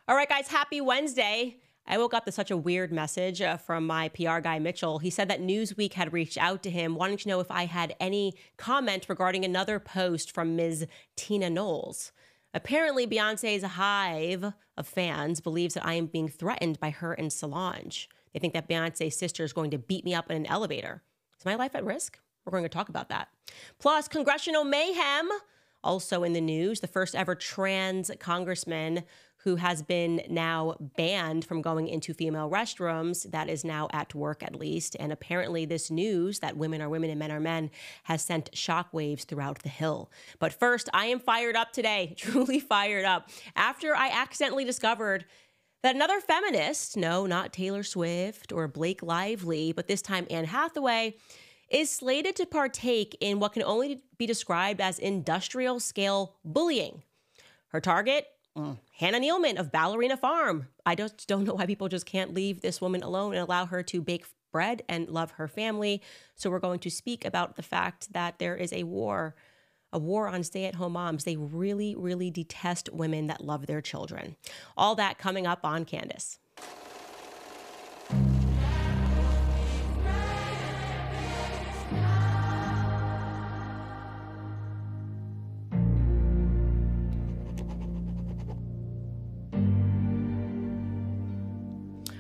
All right, guys, happy Wednesday. I woke up to such a weird message from my PR guy, Mitchell. He said that Newsweek had reached out to him wanting to know if I had any comment regarding another post from Ms. Tina Knowles. Apparently, Beyonce's hive of fans believes that I am being threatened by her and Solange. They think that Beyonce's sister is going to beat me up in an elevator. Is my life at risk? We're going to talk about that. Plus, Congressional mayhem. Also in the news, the first ever trans congressman who has been now banned from going into female restrooms. That is now at work, at least. And apparently this news that women are women and men are men has sent shockwaves throughout the Hill. But first, I am fired up today, truly fired up, after I accidentally discovered that another feminist, no, not Taylor Swift or Blake Lively, but this time Anne Hathaway, is slated to partake in what can only be described as industrial scale bullying. Her target? Hannah Nealman of Ballerina Farm. I just don't know why people just can't leave this woman alone and allow her to bake bread and love her family. So we're going to speak about the fact that there is a war on stay-at-home moms. They really, really detest women that love their children. All that coming up on Candace.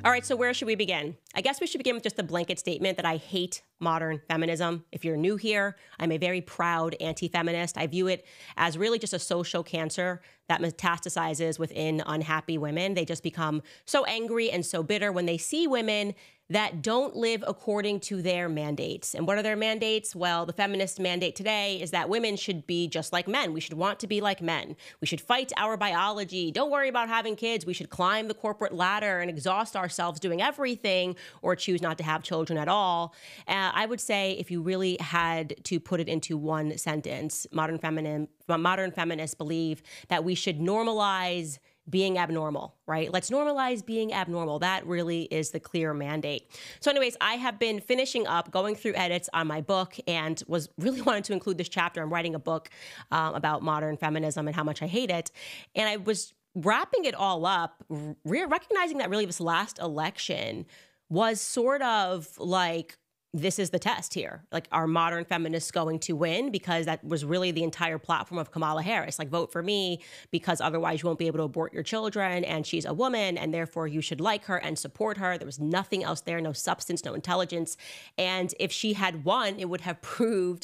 All right, so where should we begin? I guess we should begin with just the blanket statement that I hate modern feminism. If you're new here, I'm a very proud anti-feminist. I view it as really just a social cancer that metastasizes within unhappy women. They just become so angry and so bitter when they see women that don't live according to their mandates. And what are their mandates? Well, the feminist mandate today is that women should be just like men. We should want to be like men. We should fight our biology. Don't worry about having kids. We should climb the corporate ladder and exhaust ourselves doing everything or choose not to have children at all. I would say if you really had to put it into one sentence, modern feminists believe that we should normalize being abnormal, right? Let's normalize being abnormal. That really is the clear mandate. So anyways, I have been finishing up, going through edits on my book and was really wanted to include this chapter. I'm writing a book about modern feminism and how much I hate it. And I was wrapping it all up, recognizing that really this last election was sort of like, this is the test here. Like, are modern feminists going to win? Because that was really the entire platform of Kamala Harris. Like, vote for me because otherwise you won't be able to abort your children. And she's a woman and therefore you should like her and support her. There was nothing else there, no substance, no intelligence. And if she had won, it would have proven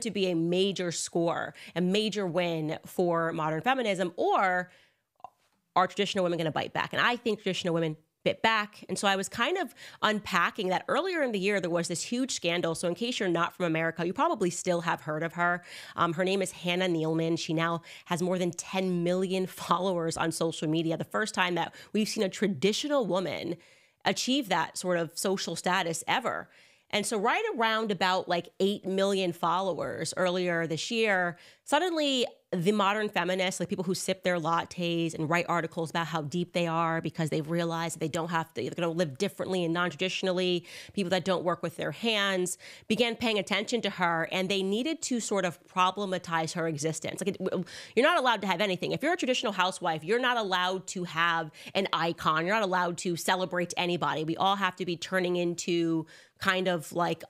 to be a major score, a major win for modern feminism. Or are traditional women going to bite back? And I think traditional women bit back. And so I was kind of unpacking that earlier in the year, there was this huge scandal. So in case you're not from America, you probably still have heard of her. Her name is Hannah Nealman. She now has more than 10 million followers on social media. The first time that we've seen a traditional woman achieve that sort of social status ever. And so right around about like 8 million followers earlier this year, suddenly the modern feminists, like people who sip their lattes and write articles about how deep they are because they've realized that they don't have to, they're going to live differently and non-traditionally, people that don't work with their hands, began paying attention to her, and they needed to sort of problematize her existence. Like, you're not allowed to have anything. If you're a traditional housewife, you're not allowed to have an icon. You're not allowed to celebrate anybody. We all have to be turning into kind of like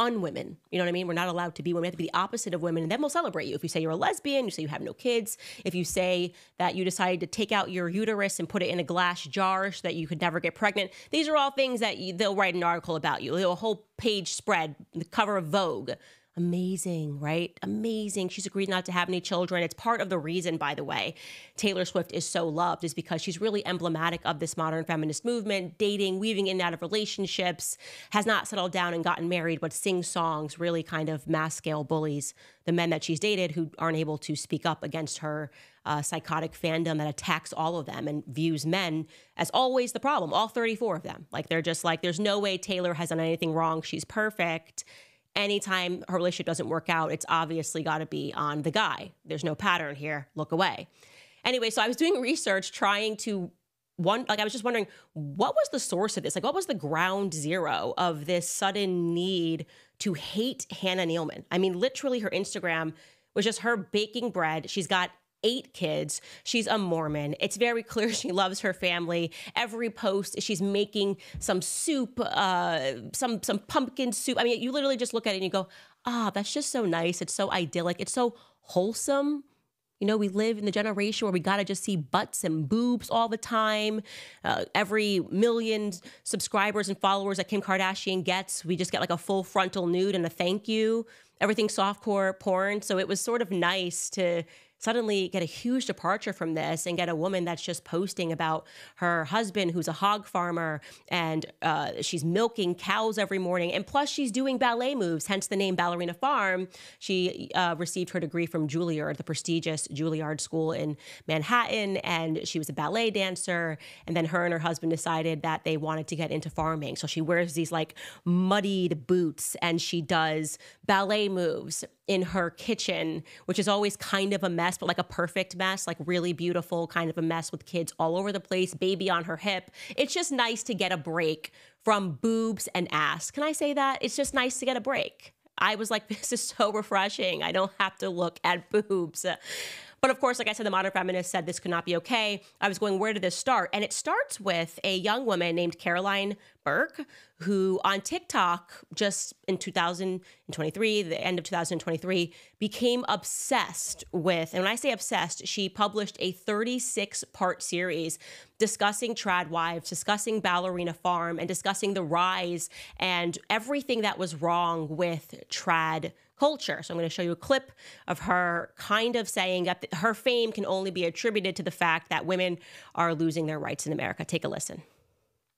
unwomen. You know what I mean? We're not allowed to be women. We have to be the opposite of women, and then we'll celebrate you. If you say you're a lesbian, you say you have no kids. If you say that you decided to take out your uterus and put it in a glass jar so that you could never get pregnant, these are all things that they'll write an article about you. They'll a whole page spread, the cover of Vogue. Amazing, right? Amazing. She's agreed not to have any children. It's part of the reason, by the way, Taylor Swift is so loved, is because she's really emblematic of this modern feminist movement, dating, weaving in and out of relationships, has not settled down and gotten married, but sings songs, really kind of mass scale bullies the men that she's dated who aren't able to speak up against her psychotic fandom that attacks all of them and views men as always the problem, all 34 of them. Like, they're just like, there's no way Taylor has done anything wrong. She's perfect. Anytime her relationship doesn't work out, it's obviously got to be on the guy. There's no pattern here. Look away. Anyway, so I was doing research trying to I was just wondering, what was the source of this? Like, what was the ground zero of this sudden need to hate Hannah Nealman? I mean, literally her Instagram was just her baking bread. She's got 8 kids. She's a Mormon. It's very clear she loves her family. Every post, she's making some soup, some pumpkin soup. I mean, you literally just look at it and you go, ah, that's just so nice. It's so idyllic. It's so wholesome. You know, we live in the generation where we got to just see butts and boobs all the time. Every million subscribers and followers that Kim Kardashian gets, we just get like a full frontal nude and a thank you. Everything's softcore porn. So it was sort of nice to suddenly get a huge departure from this and get a woman that's just posting about her husband who's a hog farmer, and she's milking cows every morning. And plus she's doing ballet moves, hence the name Ballerina Farm. She received her degree from Juilliard, the prestigious Juilliard school in Manhattan. And she was a ballet dancer. And then her and her husband decided that they wanted to get into farming. So she wears these like muddied boots and she does ballet moves in her kitchen, which is always kind of a mess, but like a perfect mess, like really beautiful kind of a mess with kids all over the place, baby on her hip. It's just nice to get a break from boobs and ass. Can I say that? It's just nice to get a break. I was like, this is so refreshing. I don't have to look at boobs. But of course, like I said, the modern feminist said this could not be okay. I was going, where did this start? And it starts with a young woman named Caroline Burke, who on TikTok just in 2023, the end of 2023, became obsessed with, and when I say obsessed, she published a 36-part series discussing trad wives, discussing Ballerina Farm, and discussing the rise and everything that was wrong with trad culture. So I'm going to show you a clip of her kind of saying that her fame can only be attributed to the fact that women are losing their rights in America. Take a listen.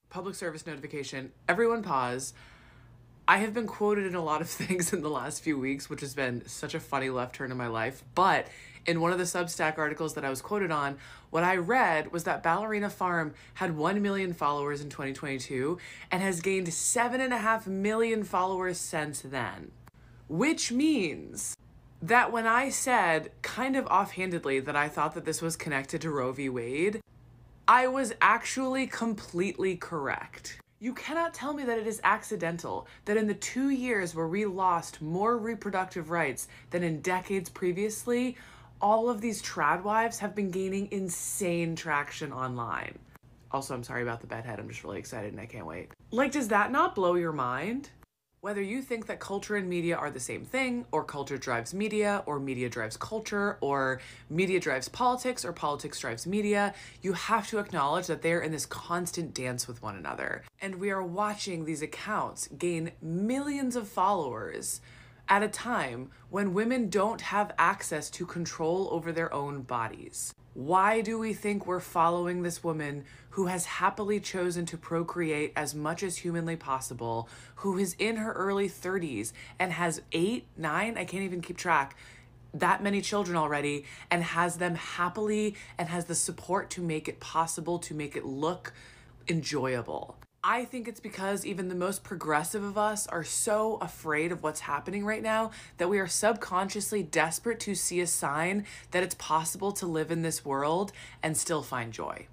Public service notification. Everyone pause. I have been quoted in a lot of things in the last few weeks, which has been such a funny left turn in my life. But in one of the Substack articles that I was quoted on, what I read was that Ballerina Farm had 1 million followers in 2022 and has gained 7.5 million followers since then. Which means that when I said, kind of offhandedly, that I thought that this was connected to Roe v. Wade, I was actually completely correct. You cannot tell me that it is accidental that in the 2 years where we lost more reproductive rights than in decades previously, all of these trad wives have been gaining insane traction online. Also, I'm sorry about the bedhead. I'm just really excited and I can't wait. Like, does that not blow your mind? Whether you think that culture and media are the same thing, or culture drives media, or media drives culture, or media drives politics, or politics drives media, you have to acknowledge that they're in this constant dance with one another. And we are watching these accounts gain millions of followers at a time when women don't have access to control over their own bodies. Why do we think we're following this woman who has happily chosen to procreate as much as humanly possible, who is in her early 30s and has 8, 9, I can't even keep track, that many children already, and has them happily and has the support to make it possible, to make it look enjoyable? I think it's because even the most progressive of us are so afraid of what's happening right now that we are subconsciously desperate to see a sign that it's possible to live in this world and still find joy.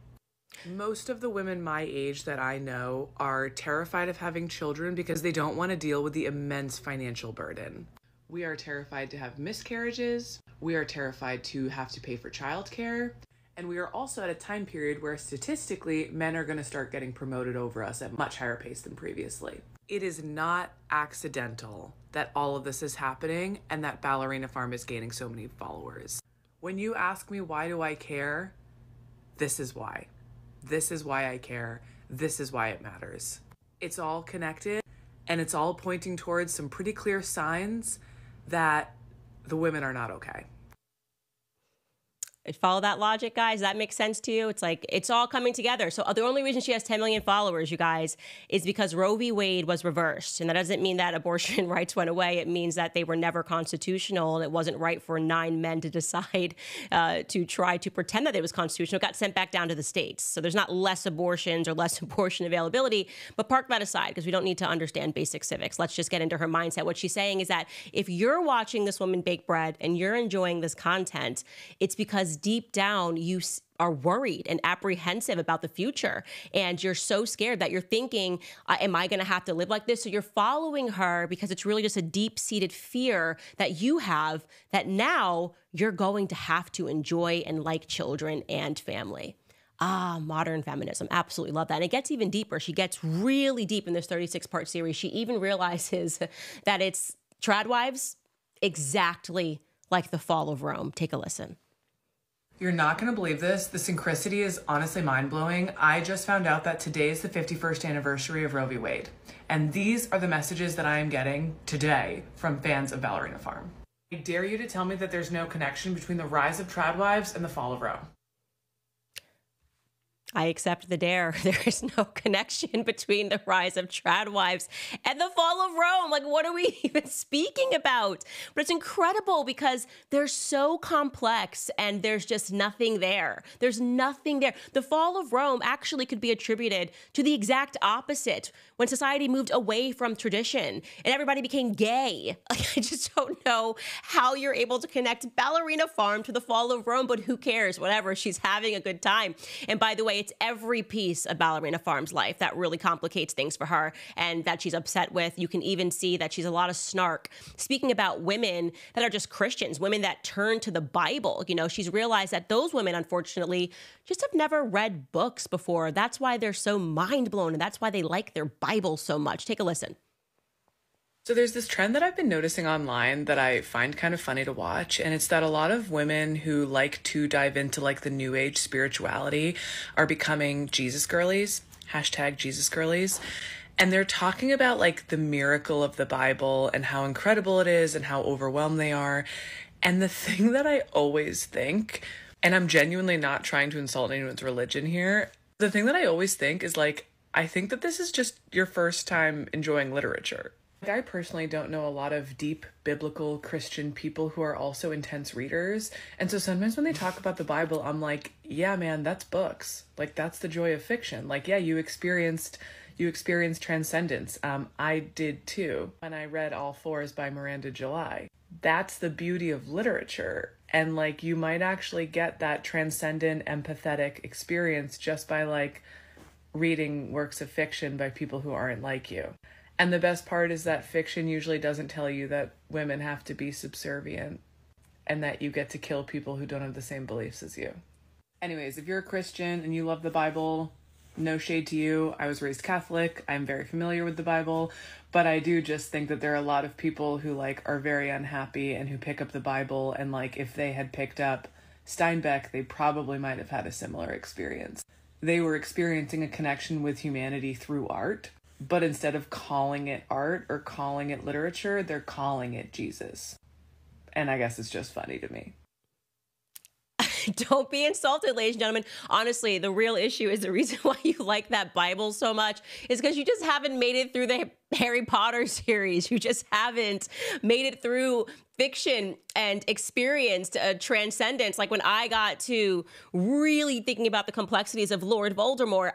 Most of the women my age that I know are terrified of having children because they don't want to deal with the immense financial burden. We are terrified to have miscarriages. We are terrified to have to pay for childcare. And we are also at a time period where statistically men are going to start getting promoted over us at much higher pace than previously. It is not accidental that all of this is happening and that Ballerina Farm is gaining so many followers. When you ask me why do I care, this is why. This is why I care. This is why it matters. It's all connected and it's all pointing towards some pretty clear signs that the women are not okay. Follow that logic, guys? That makes sense to you? It's like, it's all coming together. So the only reason she has 10 million followers, you guys, is because Roe v. Wade was reversed. And that doesn't mean that abortion rights went away. It means that they were never constitutional and it wasn't right for 9 men to decide to try to pretend that it was constitutional. It got sent back down to the states. So there's not less abortions or less abortion availability, but park that aside because we don't need to understand basic civics. Let's just get into her mindset. What she's saying is that if you're watching this woman bake bread and you're enjoying this content, it's because deep down, you are worried and apprehensive about the future. And you're so scared that you're thinking, am I going to have to live like this? So you're following her because it's really just a deep-seated fear that you have that now you're going to have to enjoy and like children and family. Ah, modern feminism. Absolutely love that. And it gets even deeper. She gets really deep in this 36-part series. She even realizes that it's trad wives exactly like the fall of Rome. Take a listen. You're not going to believe this. The synchronicity is honestly mind-blowing. I just found out that today is the 51st anniversary of Roe v. Wade. And these are the messages that I am getting today from fans of Ballerina Farm. I dare you to tell me that there's no connection between the rise of trad wives and the fall of Rome. I accept the dare. There is no connection between the rise of trad wives and the fall of Rome. Like, what are we even speaking about? But it's incredible because they're so complex and there's just nothing there. There's nothing there. The fall of Rome actually could be attributed to the exact opposite, when society moved away from tradition and everybody became gay. Like, I just don't know how you're able to connect Ballerina Farm to the fall of Rome, but who cares? Whatever. She's having a good time. And by the way, it's every piece of Ballerina Farm's life that really complicates things for her and that she's upset with. You can even see that she's a lot of snark. Speaking about women that are just Christians, women that turn to the Bible, you know, she's realized that those women, unfortunately, just have never read books before. That's why they're so mind blown, and that's why they like their Bible so much. Take a listen. So there's this trend that I've been noticing online that I find kind of funny to watch, and it's that a lot of women who like to dive into like the new age spirituality are becoming Jesus girlies, hashtag Jesus girlies. And they're talking about like the miracle of the Bible and how incredible it is and how overwhelmed they are. And the thing that I always think, and I'm genuinely not trying to insult anyone's religion here, the thing that I always think is like, I think that this is just your first time enjoying literature. Like, I personally don't know a lot of deep biblical Christian people who are also intense readers. And so sometimes when they talk about the Bible, I'm like, yeah, man, that's books. Like, that's the joy of fiction. Like, yeah, you experienced transcendence. I did too. When I read All Fours by Miranda July. That's the beauty of literature. And like, you might actually get that transcendent, empathetic experience just by like reading works of fiction by people who aren't like you. And the best part is that fiction usually doesn't tell you that women have to be subservient and that you get to kill people who don't have the same beliefs as you. Anyways, if you're a Christian and you love the Bible, no shade to you. I was raised Catholic. I'm very familiar with the Bible, but I do just think that there are a lot of people who like are very unhappy and who pick up the Bible, and like if they had picked up Steinbeck, they probably might have had a similar experience. They were experiencing a connection with humanity through art. But instead of calling it art or calling it literature, they're calling it Jesus. And I guess it's just funny to me. Don't be insulted, ladies and gentlemen. Honestly, the real issue is the reason why you like that Bible so much is because you just haven't made it through the Harry Potter series. You just haven't made it through fiction and experienced a transcendence. Like when I got to really thinking about the complexities of Lord Voldemort,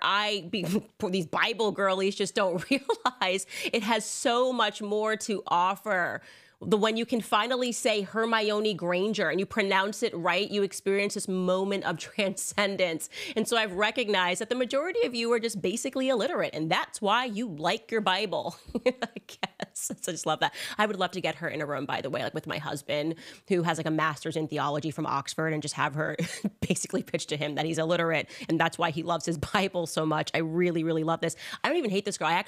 these Bible girlies just don't realize it has so much more to offer. When you can finally say Hermione Granger and you pronounce it right, you experience this moment of transcendence. And so I've recognized that the majority of you are just basically illiterate, and that's why you like your Bible. I guess. So I just love that. I would love to get her in a room, by the way, like with my husband, who has like a master's in theology from Oxford, and just have her basically pitch to him that he's illiterate, and that's why he loves his Bible so much. I really, really love this. I don't even hate this girl. I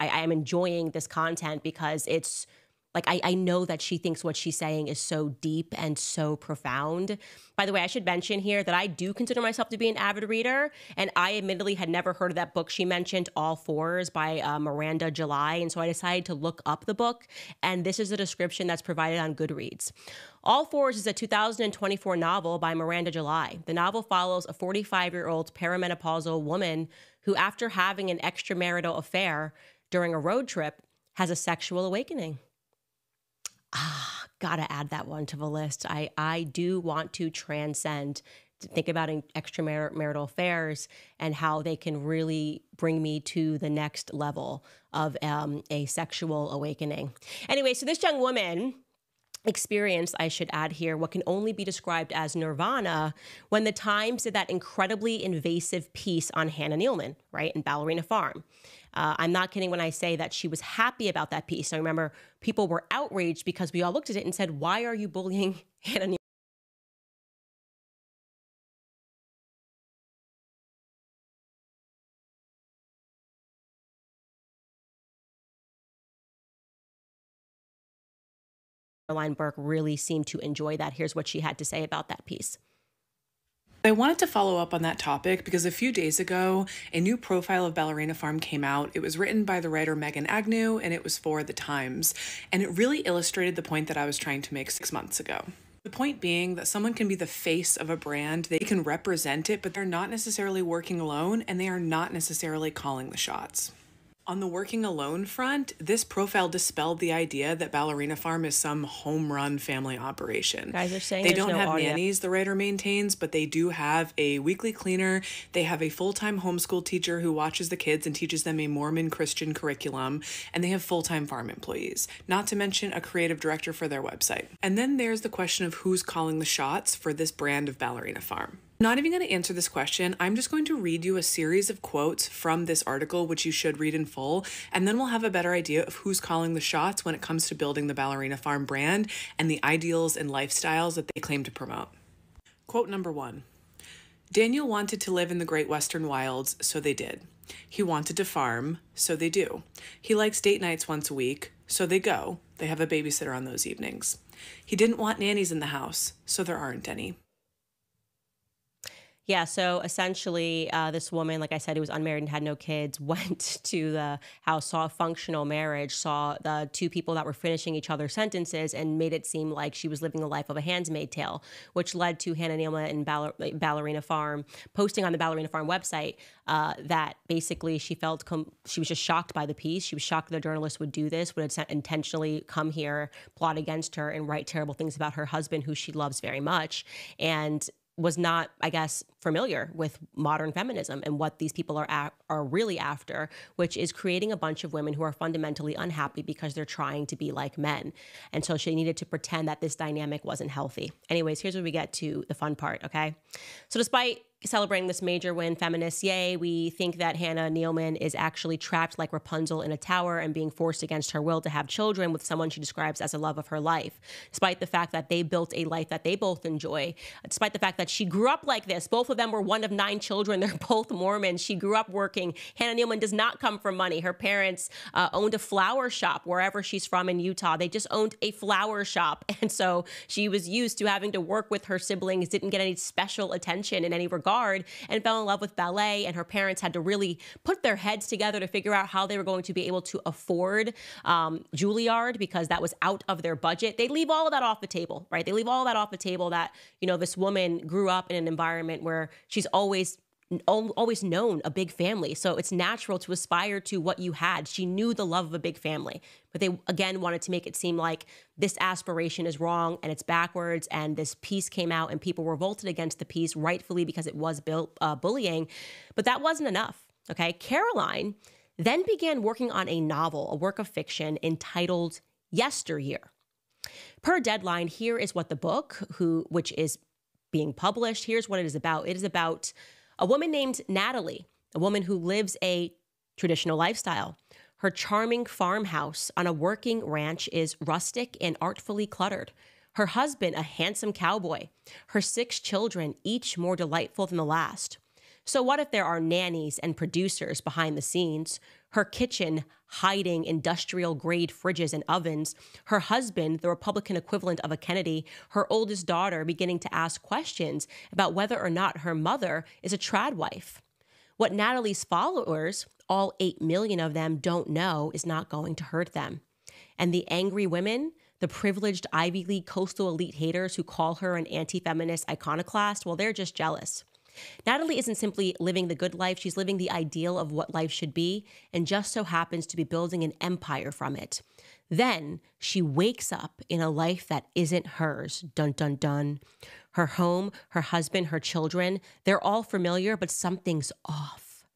am enjoying this content because it's, like, I know that she thinks what she's saying is so deep and so profound. By the way, I should mention here that I do consider myself to be an avid reader, and I admittedly had never heard of that book she mentioned, All Fours by Miranda July, and so I decided to look up the book, and this is a description that's provided on Goodreads. All Fours is a 2024 novel by Miranda July. The novel follows a 45-year-old perimenopausal woman who, after having an extramarital affair during a road trip, has a sexual awakening. Gotta add that one to the list. I do want to transcend, to think about extramarital affairs and how they can really bring me to the next level of a sexual awakening. Anyway, so this young woman experienced, I should add here, what can only be described as nirvana when the Times did that incredibly invasive piece on Hannah Nealman, right, in Ballerina Farm. I'm not kidding when I say that she was happy about that piece. I remember people were outraged because we all looked at it and said, why are you bullying Hannah Nealman? Caroline Burke really seemed to enjoy that. Here's what she had to say about that piece. I wanted to follow up on that topic because a few days ago, a new profile of Ballerina Farm came out. It was written by the writer Megan Agnew, and it was for The Times. And it really illustrated the point that I was trying to make 6 months ago. The point being that someone can be the face of a brand, they can represent it, but they're not necessarily working alone, and they are not necessarily calling the shots. On the working alone front, this profile dispelled the idea that Ballerina Farm is some home run family operation. Guys are saying they there's don't no have audio. nannies, the writer maintains, but they do have a weekly cleaner. They have a full-time homeschool teacher who watches the kids and teaches them a Mormon Christian curriculum, and they have full-time farm employees, not to mention a creative director for their website. And then there's the question of who's calling the shots for this brand of Ballerina Farm. I'm not even going to answer this question. I'm just going to read you a series of quotes from this article, which you should read in full, and then we'll have a better idea of who's calling the shots when it comes to building the Ballerina Farm brand and the ideals and lifestyles that they claim to promote. Quote number 1. Daniel wanted to live in the great western wilds, so they did. He wanted to farm, so they do. He likes date nights once a week, so they go. They have a babysitter on those evenings. He didn't want nannies in the house, so there aren't any. Yeah, so essentially, this woman, like I said, who was unmarried and had no kids, went to the house, saw a functional marriage, saw the two people that were finishing each other's sentences, and made it seem like she was living the life of a handmaid's tale, which led to Hannah Nealman and Ballerina Farm posting on the Ballerina Farm website that basically she felt she was just shocked by the piece. She was shocked that a journalist would do this, would intentionally come here, plot against her, and write terrible things about her husband, who she loves very much, and was not, I guess, familiar with modern feminism and what these people are really after, which is creating a bunch of women who are fundamentally unhappy because they're trying to be like men. And so she needed to pretend that this dynamic wasn't healthy. Anyways, here's where we get to the fun part, okay? So despite celebrating this major win, feminists, yay, we think that Hannah Nealman is actually trapped like Rapunzel in a tower and being forced against her will to have children with someone she describes as a love of her life. Despite the fact that they built a life that they both enjoy, despite the fact that she grew up like this, both of them were one of 9 children. They're both Mormons. She grew up working. Hannah Nealman does not come from money. Her parents owned a flower shop wherever she's from in Utah. They just owned a flower shop. And so she was used to having to work with her siblings, didn't get any special attention in any regard, and fell in love with ballet. And her parents had to really put their heads together to figure out how they were going to be able to afford Juilliard, because that was out of their budget. They leave all of that off the table, right? They leave all of that off the table that, you know, this woman grew up in an environment where she's always known a big family. So it's natural to aspire to what you had. She knew the love of a big family, but they again wanted to make it seem like this aspiration is wrong and it's backwards. And this piece came out and people revolted against the piece, rightfully, because it was bullying. But that wasn't enough. Okay. Caroline then began working on a novel, a work of fiction entitled Yesteryear. Per deadline, here is what the book, which is being published, here's what it is about. It is about a woman named Natalie, a woman who lives a traditional lifestyle. Her charming farmhouse on a working ranch is rustic and artfully cluttered. Her husband, a handsome cowboy. Her 6 children, each more delightful than the last. So what if there are nannies and producers behind the scenes? Her kitchen hiding industrial-grade fridges and ovens. Her husband, the Republican equivalent of a Kennedy. Her oldest daughter beginning to ask questions about whether or not her mother is a trad wife. What Natalie's followers, all 8 million of them, don't know is not going to hurt them. And the angry women, the privileged Ivy League coastal elite haters who call her an anti-feminist iconoclast, well, they're just jealous. Natalie isn't simply living the good life, she's living the ideal of what life should be, and just so happens to be building an empire from it. Then she wakes up in a life that isn't hers. Dun, dun, dun. Her home, her husband, her children, they're all familiar, but something's off.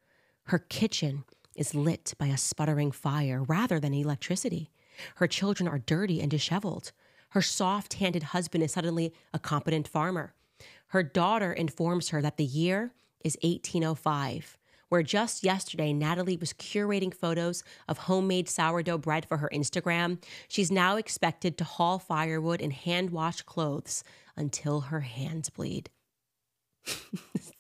Her kitchen is lit by a sputtering fire rather than electricity. Her children are dirty and disheveled. Her soft-handed husband is suddenly a competent farmer. Her daughter informs her that the year is 1805, where just yesterday, Natalie was curating photos of homemade sourdough bread for her Instagram. She's now expected to haul firewood and hand-wash clothes until her hands bleed.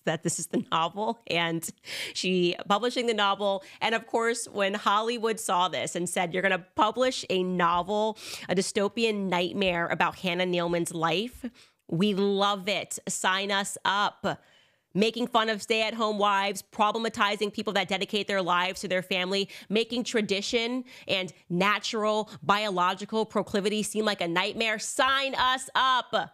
That this is the novel, and she publishing the novel. And of course, when Hollywood saw this and said, you're going to publish a novel, a dystopian nightmare about Hannah Nealman's life, we love it. Sign us up. Making fun of stay-at-home wives, problematizing people that dedicate their lives to their family, making tradition and natural biological proclivity seem like a nightmare. Sign us up.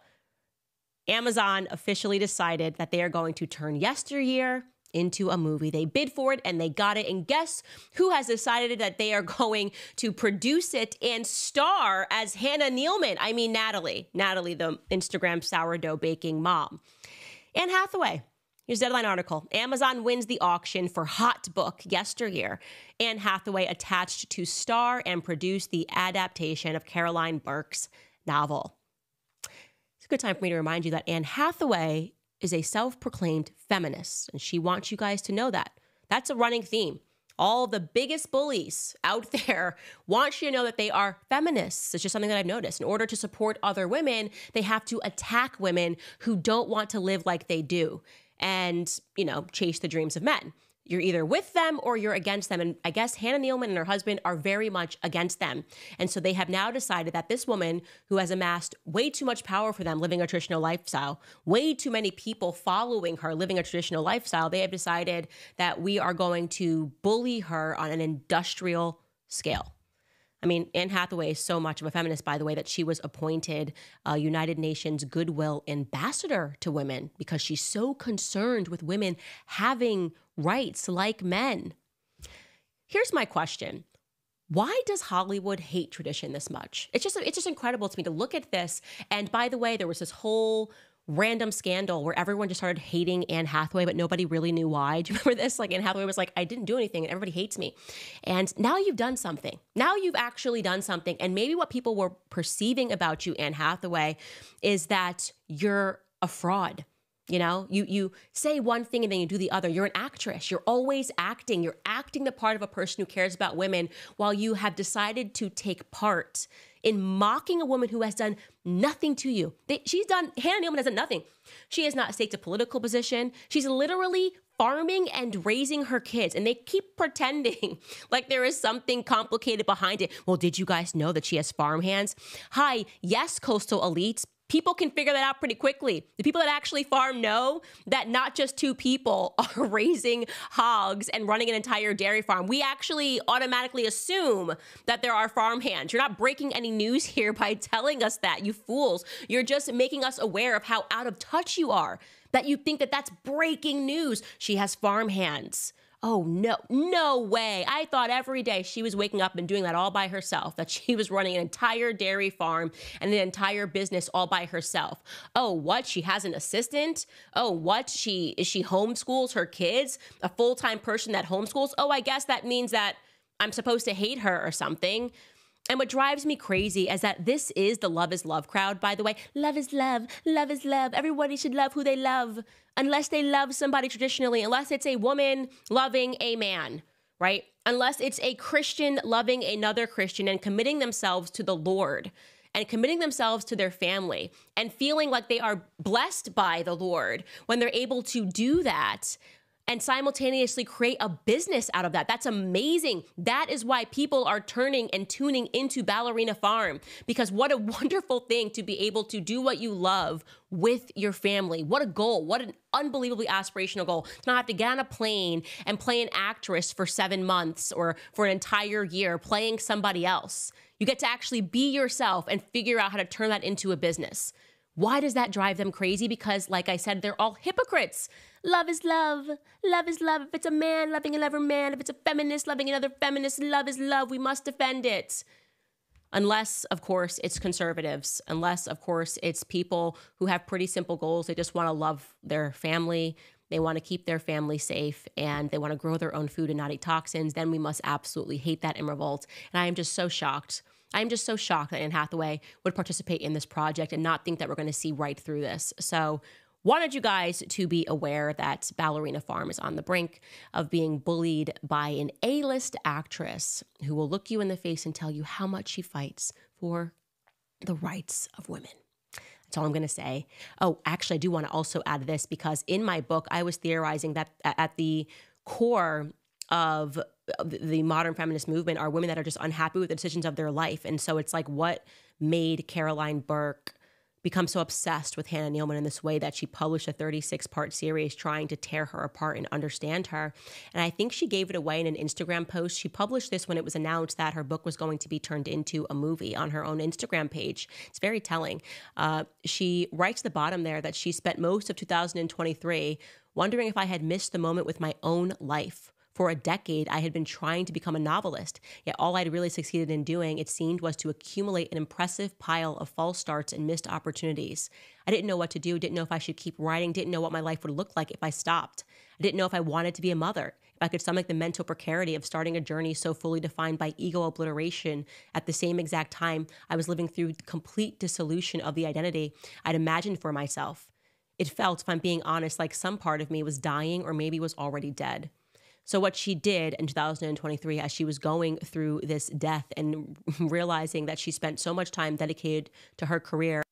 Amazon officially decided that they are going to turn yesteryear into a movie. They bid for it and they got it. And guess who has decided that they are going to produce it and star as Hannah Nealman? I mean, Natalie, the Instagram sourdough baking mom. Anne Hathaway. Here's a Deadline article. Amazon wins the auction for Hot Book yesteryear. Anne Hathaway attached to star and produce the adaptation of Caroline Burke's novel. It's a good time for me to remind you that Anne Hathaway is a self-proclaimed feminist, and she wants you guys to know that. That's a running theme. All the biggest bullies out there want you to know that they are feminists. It's just something that I've noticed. In order to support other women, they have to attack women who don't want to live like they do and, chase the dreams of men. You're either with them or you're against them. And I guess Hannah Nealman and her husband are very much against them. And so they have now decided that this woman who has amassed way too much power for them living a traditional lifestyle, way too many people following her living a traditional lifestyle, they have decided that we are going to bully her on an industrial scale. I mean, Anne Hathaway is so much of a feminist, by the way, that she was appointed a United Nations Goodwill Ambassador to women because she's so concerned with women having rights like men. Here's my question. Why does Hollywood hate tradition this much? It's just incredible to me to look at this. And by the way, there was this whole random scandal where everyone just started hating Anne Hathaway, but nobody really knew why. Do you remember this? Like Anne Hathaway was like, I didn't do anything and everybody hates me. And now you've done something. Now you've actually done something. And maybe what people were perceiving about you, Anne Hathaway, is that you're a fraud. You say one thing and then you do the other. You're an actress. You're always acting. You're acting the part of a person who cares about women while you have decided to take part in mocking a woman who has done nothing to you. Hannah Nealman has done nothing. She has not staked a political position. She's literally farming and raising her kids. And they keep pretending like there is something complicated behind it. Well, did you guys know that she has farm hands? Hi, yes, coastal elites. People can figure that out pretty quickly. The people that actually farm know that not just two people are raising hogs and running an entire dairy farm. We actually automatically assume that there are farm hands. You're not breaking any news here by telling us that, you fools. You're just making us aware of how out of touch you are, that you think that that's breaking news. She has farm hands. Oh, no way. I thought every day she was waking up and doing that all by herself, that she was running an entire dairy farm and an entire business all by herself. Oh, what? She has an assistant? Oh, what? She homeschools her kids? A full-time person that homeschools? Oh, I guess that means that I'm supposed to hate her or something. And what drives me crazy is that this is the love is love crowd, by the way. Love is love. Love is love. Everybody should love who they love, unless they love somebody traditionally, unless it's a woman loving a man, right? Unless it's a Christian loving another Christian and committing themselves to the Lord and committing themselves to their family and feeling like they are blessed by the Lord when they're able to do that and simultaneously create a business out of that. That's amazing. That is why people are turning and tuning into Ballerina Farm, because what a wonderful thing to be able to do what you love with your family. What a goal. What an unbelievably aspirational goal. To not have to get on a plane and play an actress for 7 months or for an entire year playing somebody else. You get to actually be yourself and figure out how to turn that into a business. Why does that drive them crazy? Because, like I said, they're all hypocrites. Love is love. Love is love. If it's a man loving another man, if it's a feminist loving another feminist, love is love. We must defend it. Unless, of course, it's conservatives. Unless, of course, it's people who have pretty simple goals. They just want to love their family. They want to keep their family safe, and they want to grow their own food and not eat toxins. Then we must absolutely hate that and revolt. And I am just so shocked. I'm just so shocked that Anne Hathaway would participate in this project and not think that we're going to see right through this. So wanted you guys to be aware that Ballerina Farm is on the brink of being bullied by an A-list actress who will look you in the face and tell you how much she fights for the rights of women. That's all I'm going to say. Oh, actually, I do want to also add this because in my book, I was theorizing that at the core of the modern feminist movement are women that are just unhappy with the decisions of their life. And so it's like what made Caroline Burke become so obsessed with Hannah Nealman in this way that she published a 36-part series trying to tear her apart and understand her. And I think she gave it away in an Instagram post. She published this when it was announced that her book was going to be turned into a movie on her own Instagram page. It's very telling. She writes at the bottom there that she spent most of 2023 wondering if I had missed the moment with my own life. For a decade, I had been trying to become a novelist, yet all I'd really succeeded in doing, it seemed, was to accumulate an impressive pile of false starts and missed opportunities. I didn't know what to do, didn't know if I should keep writing, didn't know what my life would look like if I stopped. I didn't know if I wanted to be a mother, if I could stomach the mental precarity of starting a journey so fully defined by ego obliteration at the same exact time I was living through complete dissolution of the identity I'd imagined for myself. It felt, if I'm being honest, like some part of me was dying or maybe was already dead. So what she did in 2023 as she was going through this death and realizing that she spent so much time dedicated to her career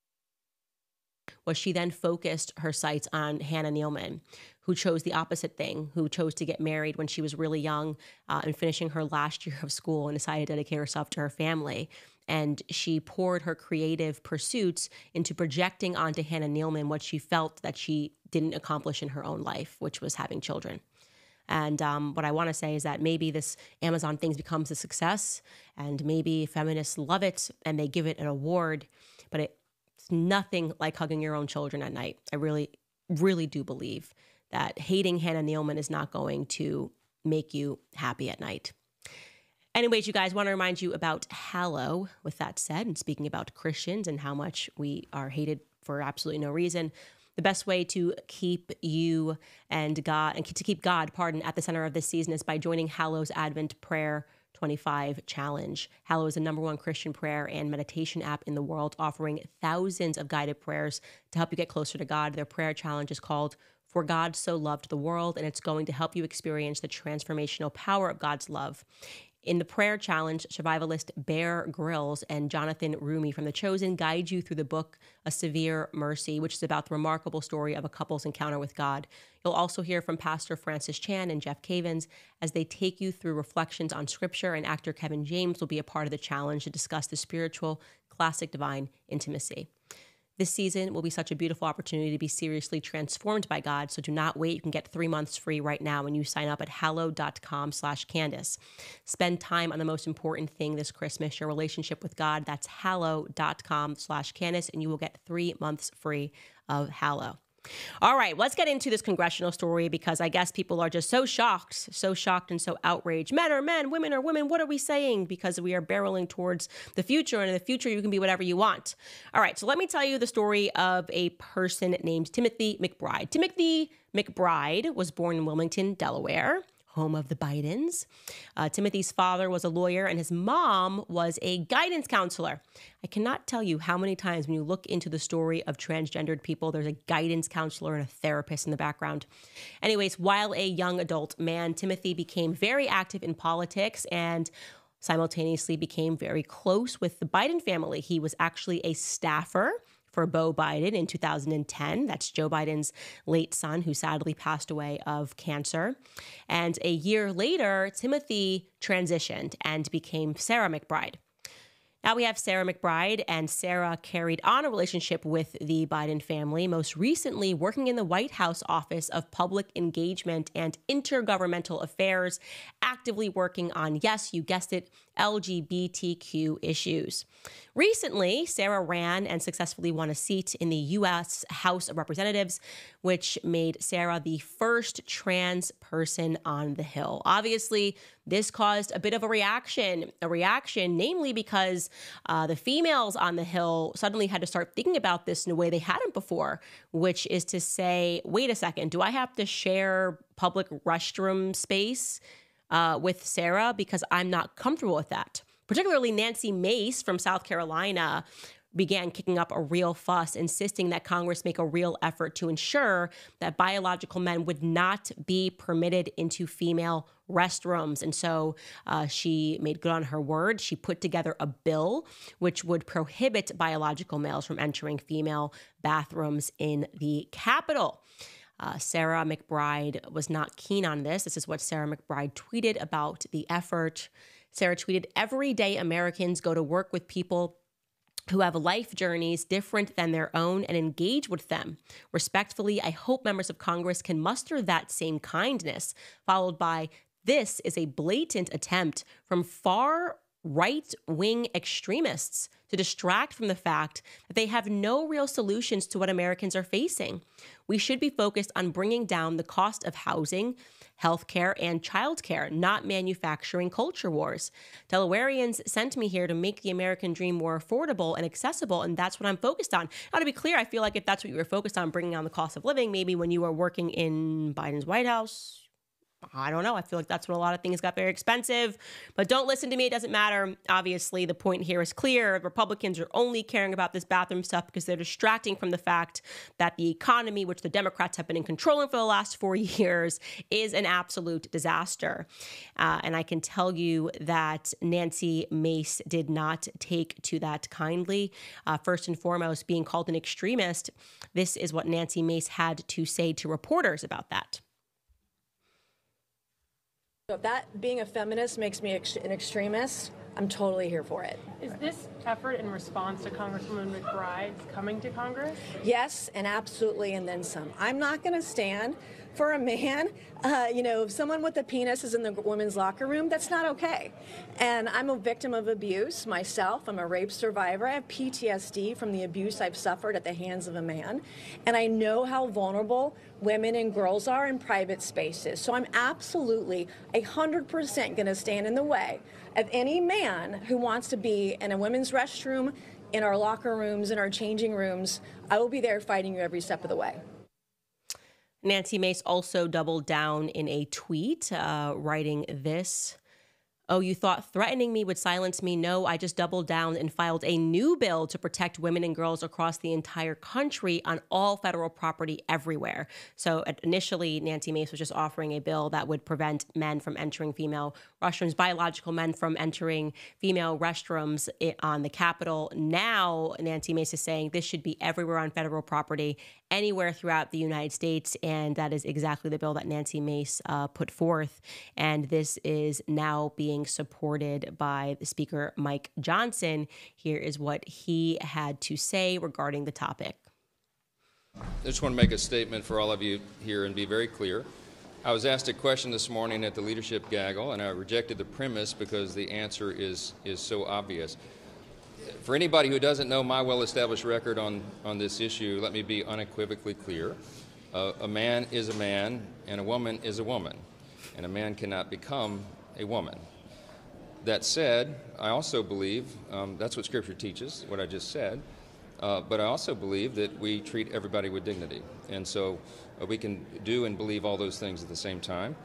was she then focused her sights on Hannah Nealman, who chose the opposite thing, who chose to get married when she was really young and finishing her last year of school and decided to dedicate herself to her family. And she poured her creative pursuits into projecting onto Hannah Nealman what she felt that she didn't accomplish in her own life, which was having children. And what I want to say is that maybe this Amazon thing becomes a success and maybe feminists love it and they give it an award, but it's nothing like hugging your own children at night. I really, really do believe that hating Hannah Nealman is not going to make you happy at night. Anyways, you guys, want to remind you about Hallow. With that said, and speaking about Christians and how much we are hated for absolutely no reason, the best way to keep you and God, and to keep God, at the center of this season is by joining Hallow's Advent Prayer 25 Challenge. Hallow is the #1 Christian prayer and meditation app in the world, offering thousands of guided prayers to help you get closer to God. Their prayer challenge is called For God So Loved the World, and it's going to help you experience the transformational power of God's love. In the prayer challenge, survivalist Bear Grylls and Jonathan Rumi from The Chosen guide you through the book A Severe Mercy, which is about the remarkable story of a couple's encounter with God. You'll also hear from Pastor Francis Chan and Jeff Cavins as they take you through reflections on Scripture, and actor Kevin James will be a part of the challenge to discuss the spiritual classic divine intimacy. This season will be such a beautiful opportunity to be seriously transformed by God, so do not wait. You can get 3 months free right now when you sign up at hallow.com/Candace. Spend time on the most important thing this Christmas, your relationship with God. That's hallow.com/Candace, and you will get 3 months free of Hallow. All right, let's get into this congressional story because I guess people are just so shocked and so outraged. Men are men, women are women. What are we saying? Because we are barreling towards the future, and in the future, you can be whatever you want. All right, so let me tell you the story of a person named Timothy McBride. Timothy McBride was born in Wilmington, Delaware, home of the Bidens. Timothy's father was a lawyer and his mom was a guidance counselor. I cannot tell you how many times when you look into the story of transgendered people, there's a guidance counselor and a therapist in the background. Anyways, while a young adult man, Timothy became very active in politics and simultaneously became very close with the Biden family. He was actually a staffer for Beau Biden in 2010. That's Joe Biden's late son, who sadly passed away of cancer. And a year later, Timothy transitioned and became Sarah McBride. Now we have Sarah McBride, and Sarah carried on a relationship with the Biden family, most recently working in the White House Office of Public Engagement and Intergovernmental Affairs, actively working on, yes, you guessed it, LGBTQ issues. Recently, Sarah ran and successfully won a seat in the U.S. House of Representatives, which made Sarah the first trans person on the Hill. Obviously, this caused a bit of a reaction, namely because the females on the Hill suddenly had to start thinking about this in a way they hadn't before, which is to say, wait a second, do I have to share public restroom space with Sarah because I'm not comfortable with that? Particularly Nancy Mace from South Carolina began kicking up a real fuss, insisting that Congress make a real effort to ensure that biological men would not be permitted into female restrooms. And so she made good on her word. She put together a bill which would prohibit biological males from entering female bathrooms in the Capitol. Sarah McBride was not keen on this. This is what Sarah McBride tweeted about the effort. Sarah tweeted, "Everyday Americans go to work with people who have life journeys different than their own and engage with them. Respectfully, I hope members of Congress can muster that same kindness," followed by, "This is a blatant attempt from far right-wing extremists to distract from the fact that they have no real solutions to what Americans are facing. We should be focused on bringing down the cost of housing, healthcare, and childcare, not manufacturing culture wars. Delawareans sent me here to make the American dream more affordable and accessible, and that's what I'm focused on." Now, to be clear, I feel like if that's what you were focused on, bringing down the cost of living, maybe when you were working in Biden's White House, I don't know. I feel like that's when a lot of things got very expensive. But don't listen to me. It doesn't matter. Obviously, the point here is clear. Republicans are only caring about this bathroom stuff because they're distracting from the fact that the economy, which the Democrats have been in control of for the last 4 years, is an absolute disaster. And I can tell you that Nancy Mace did not take to that kindly. First and foremost, being called an extremist, this is what Nancy Mace had to say to reporters about that. So if that being a feminist makes me an extremist, I'm totally here for it. Is this effort in response to Congresswoman McBride's coming to Congress? Yes, and absolutely, and then some. I'm not going to stand for a man, if someone with a penis is in the women's locker room, that's not okay. And I'm a victim of abuse myself. I'm a rape survivor. I have PTSD from the abuse I've suffered at the hands of a man. And I know how vulnerable women and girls are in private spaces. So I'm absolutely 100% going to stand in the way of any man who wants to be in a women's restroom, in our locker rooms, in our changing rooms. I will be there fighting you every step of the way. Nancy Mace also doubled down in a tweet, writing this: "Oh, you thought threatening me would silence me? No, I just doubled down and filed a new bill to protect women and girls across the entire country on all federal property everywhere." So initially, Nancy Mace was just offering a bill that would prevent men from entering female restrooms, biological men from entering female restrooms on the Capitol. Now, Nancy Mace is saying this should be everywhere on federal property, anywhere throughout the United States. And that is exactly the bill that Nancy Mace put forth. And this is now being supported by the Speaker, Mike Johnson. Here is what he had to say regarding the topic. I just want to make a statement for all of you here and be very clear. I was asked a question this morning at the leadership gaggle, and I rejected the premise because the answer is so obvious. For anybody who doesn't know my well-established record on this issue, let me be unequivocally clear. A man is a man, and a woman is a woman, and a man cannot become a woman. That said, I also believe, that's what Scripture teaches, what I just said, but I also believe that we treat everybody with dignity. And so we can do and believe all those things at the same time.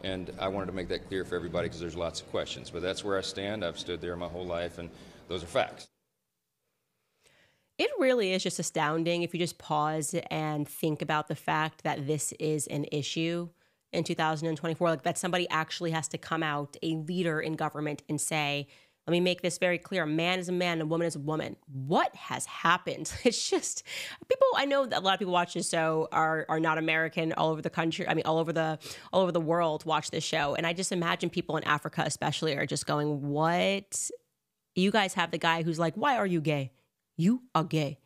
And I wanted to make that clear for everybody because there's lots of questions. But that's where I stand. I've stood there my whole life, and those are facts. It really is just astounding if you just pause and think about the fact that this is an issue in 2024, like that somebody actually has to come out, a leader in government, and say, let me make this very clear. A man is a man, a woman is a woman. What has happened? It's just people. I know that a lot of people watch this show are not American, all over the country. I mean, all over the world watch this show. And I just imagine people in Africa especially are just going, what? You guys have the guy who's like, why are you gay? You are gay.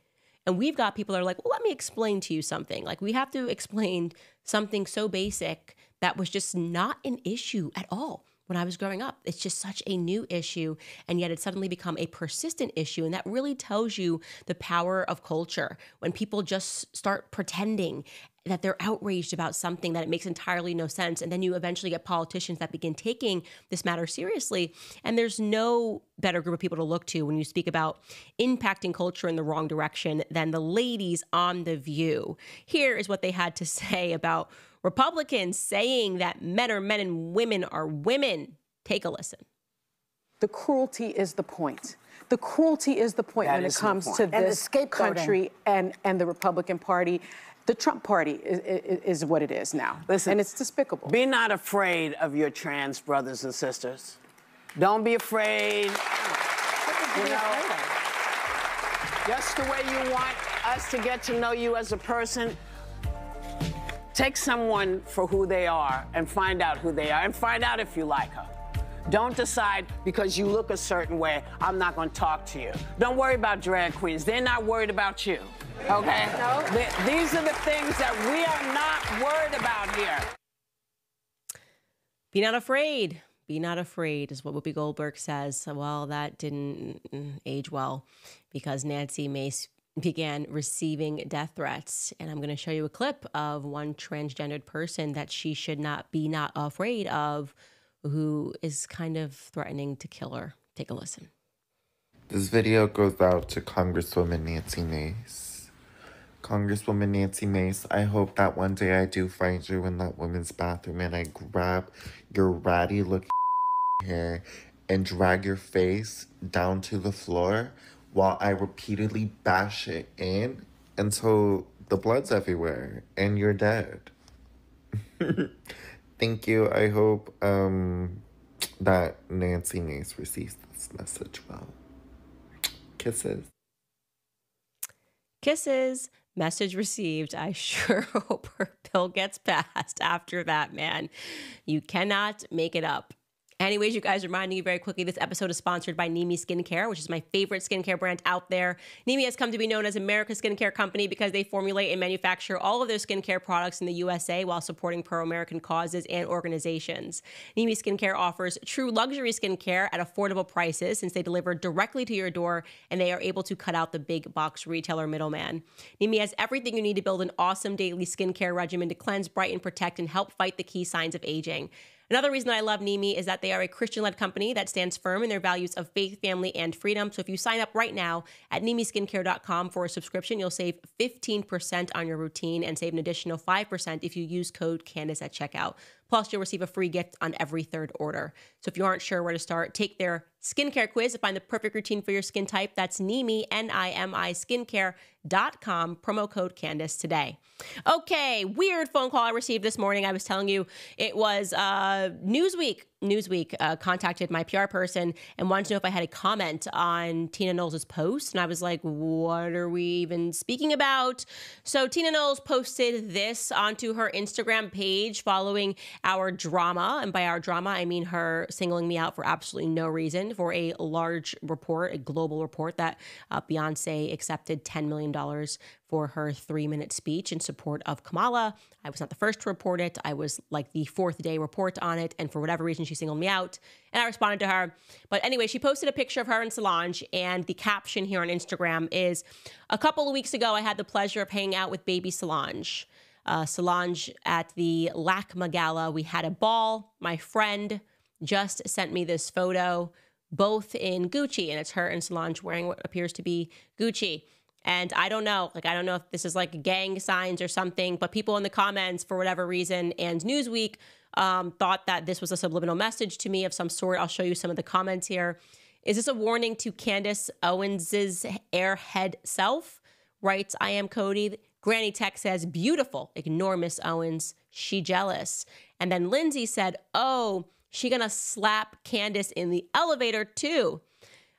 And we've got people that are like, well, let me explain to you something. Like, we have to explain something so basic that was just not an issue at all when I was growing up. It's just such a new issue, and yet it's suddenly become a persistent issue. And that really tells you the power of culture when people just start pretending that they're outraged about something that it makes entirely no sense. And then you eventually get politicians that begin taking this matter seriously. And there's no better group of people to look to when you speak about impacting culture in the wrong direction than the ladies on The View. Here is what they had to say about Republicans saying that men are men and women are women. Take a listen. The cruelty is the point. The cruelty is the point when it comes to this country and the Republican Party. The Trump Party is what it is now. Listen, and it's despicable. Be not afraid of your trans brothers and sisters. Don't be afraid. You know, just the way you want us to get to know you as a person. Take someone for who they are and find out who they are and find out if you like her. Don't decide because you look a certain way, I'm not going to talk to you. Don't worry about drag queens. They're not worried about you, okay? No. These are the things that we are not worried about here. Be not afraid. Be not afraid is what Whoopi Goldberg says. Well, that didn't age well because Nancy Mace began receiving death threats. And I'm going to show you a clip of one transgendered person that she should not be not afraid of, who is kind of threatening to kill her. Take a listen. This video goes out to Congresswoman Nancy Mace. Congresswoman Nancy Mace, I hope that one day I do find you in that woman's bathroom and I grab your ratty looking hair and drag your face down to the floor while I repeatedly bash it in until the blood's everywhere and you're dead. Thank you. I hope that Nancy Mace receives this message well. Kisses. Kisses. Message received. I sure hope her bill gets passed after that, man. You cannot make it up. Anyways, you guys, reminding you very quickly, this episode is sponsored by Nimi Skincare, which is my favorite skincare brand out there. Nimi has come to be known as America's skincare company because they formulate and manufacture all of their skincare products in the USA while supporting pro-American causes and organizations. Nimi Skincare offers true luxury skincare at affordable prices since they deliver directly to your door and they are able to cut out the big box retailer middleman. Nimi has everything you need to build an awesome daily skincare regimen to cleanse, brighten, protect, and help fight the key signs of aging. Another reason I love Nimi is that they are a Christian-led company that stands firm in their values of faith, family, and freedom. So if you sign up right now at NimiSkincare.com for a subscription, you'll save 15% on your routine and save an additional 5% if you use code Candace at checkout. Plus, you'll receive a free gift on every third order. So if you aren't sure where to start, take their skincare quiz to find the perfect routine for your skin type. That's Nimi, N-I-M-I, skincare.com, promo code Candace today. Okay, weird phone call I received this morning. I was telling you it was Newsweek. Newsweek contacted my PR person and wanted to know if I had a comment on Tina Knowles' post. And I was like, what are we even speaking about? So Tina Knowles posted this onto her Instagram page following our drama. And by our drama, I mean her singling me out for absolutely no reason for a large report, a global report that Beyonce accepted $10 million for her 3-minute speech in support of Kamala. I was not the first to report it. I was like the 4th day report on it. And for whatever reason, she singled me out and I responded to her. But anyway, she posted a picture of her and Solange. And the caption here on Instagram is, a couple of weeks ago, I had the pleasure of hanging out with baby Solange. Solange at the LACMA Gala. We had a ball. My friend just sent me this photo, both in Gucci. And it's her and Solange wearing what appears to be Gucci. And I don't know, I don't know if this is like gang signs or something, but people in the comments, for whatever reason, and Newsweek thought that this was a subliminal message to me of some sort. I'll show you some of the comments here. Is this a warning to Candace Owens's airhead self? Writes, I am Cody. Granny Tech says, beautiful. Ignore Miss Owens. She jealous. And then Lindsay said, oh, she gonna slap Candace in the elevator too.